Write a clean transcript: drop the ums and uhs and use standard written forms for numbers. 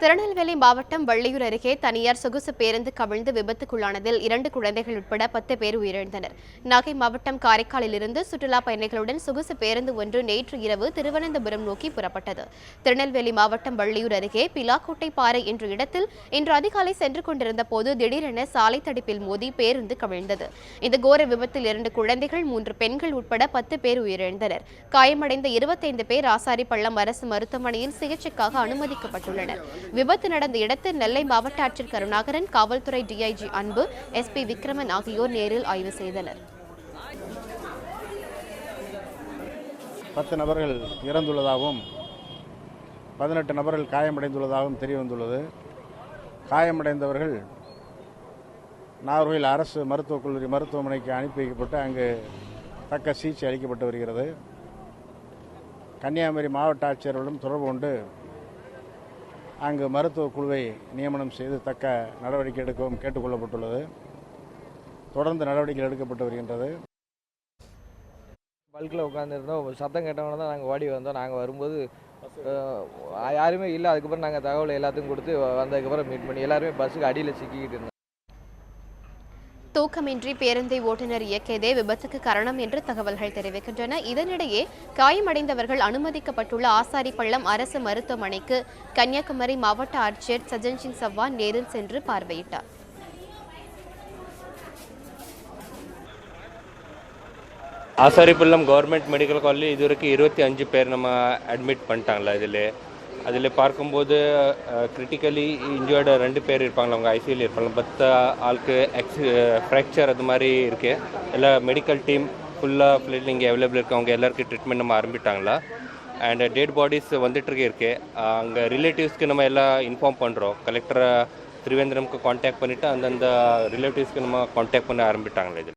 திருநெல்வேலி மாவட்டம் வள்ளியூர் அருகே தனியார் சொகுசு பேருந்து கவிழ்ந்து விபத்துக்குள்ளானதில் 2 குழந்தைகள் உட்பட 10 பேர் உயிரிழந்தனர். நாகை மாவட்டம் காரைக்காலிலிருந்து சுற்றுலா பயணிகளுடன் சொகுசு பேருந்து ஒன்று நேற்று இரவு திருவனந்தபுரம் நோக்கி புறப்பட்டது. திருநெல்வேலி மாவட்டம் வள்ளியூர் அருகே பிலாக்கோட்டை பாறை என்ற இடத்தில் இன்று அதிகாலை சென்று கொண்டிருந்த போது திடீரென சாலை தடுப்பில் மோதி பேருந்து கவிழ்ந்தது. இந்த கோர விபத்தில் 2 குழந்தைகள் 3 பெண்கள் உட்பட 10 பேர் உயிரிழந்தனர். காயமடைந்த 25 பேர் ஆசாரிப்பள்ளம் அரசு மருத்துவமனையில் சிகிச்சைக்காக அனுமதிக்கப்பட்டுள்ளனர். விபத்து நடந்த இடத்தில் நெல்லை மாவட்ட ஆட்சியர் கருணாகரன், காவல்துறை டிஐஜி அன்பு, எஸ்பி விக்ரமன் ஆகியோர் நேரில் ஆய்வு செய்தனர். 10 நபர்கள் இறந்துள்ளதாகவும் 18 நபர்கள் காயமடைந்துள்ளதாகவும் தெரியவந்துள்ளது. காயமடைந்தவர்கள் நாகர்கோவில் அரசு மருத்துவக் கல்லூரி மருத்துவமனைக்கு அனுப்பி வைக்கப்பட்டு அங்கு தக்க சிகிச்சை அளிக்கப்பட்டு வருகிறது. கன்னியாகுமரி மாவட்ட ஆட்சியர்களும் தொடர்பு கொண்டு அங்கு மருத்துவ குழுவை நியமனம் செய்து தக்க நடவடிக்கை எடுக்கவும் கேட்டுக்கொள்ளப்பட்டுள்ளது. தொடர்ந்து நடவடிக்கைகள் எடுக்கப்பட்டு வருகின்றது. பல்கில் உட்காந்துருந்தோம், சத்தம் கேட்டவங்க தான் நாங்கள் ஓடி வந்தோம். நாங்கள் வரும்போது யாருமே இல்லை. அதுக்கப்புறம் நாங்கள் தகவல் எல்லாத்துக்கும் கொடுத்து வந்ததுக்கப்புறம் மீட் பண்ணி எல்லாருமே பஸ்ஸுக்கு அடியில் சிக்கிக்கிட்டு இருந்தோம். தூக்கமின்றி பேருந்தை ஓட்டுநர் இயக்கியதே விபத்துக்கு காரணம் என்று தகவல்கள் தெரிவிக்கின்றன. இதனிடையே காயமடைந்தவர்கள் அனுமதிக்கப்பட்டுள்ள ஆசாரிப்பள்ளம் அரசு மருத்துவமனைக்கு கன்னியாகுமரி மாவட்ட ஆட்சியர் சஜன் சிங் சவ்வான் நேரில் சென்று பார்வையிட்டார். ஆசாரிப்பள்ளம் கவர்மெண்ட் மெடிக்கல் காலேஜ் இதுவரைக்கும் 25 பேர் நம்ம அட்மிட் பண்ணிட்டாங்களா. அதில் பார்க்கும்போது கிரிட்டிக்கலி இன்ஜுர்டு 2 பேர் இருப்பாங்களா, அவங்க ஐசியூவில் இருப்பாங்க. 10 ஆளுக்கு ஃப்ராக்சர் அது மாதிரி இருக்குது. எல்லாம் மெடிக்கல் டீம் ஃபுல்லாக ஃபில்லிங் இங்கே அவைலபிள் இருக்குது. அவங்க எல்லாருக்கும் ட்ரீட்மெண்ட் நம்ம ஆரம்பிட்டாங்களா. அண்ட் டெட் பாடிஸ் வந்துட்டுருக்கே இருக்குது. அங்கே ரிலேட்டிவ்ஸ்க்கு நம்ம எல்லாம் இன்ஃபார்ம் பண்ணுறோம். கலெக்டரை திருவேந்திரம்க்கு கான்டாக்ட் பண்ணிவிட்டு அந்தந்த ரிலேட்டிவ்ஸ்க்கு நம்ம கான்டாக்ட் பண்ண ஆரம்பிட்டாங்களா. இதில்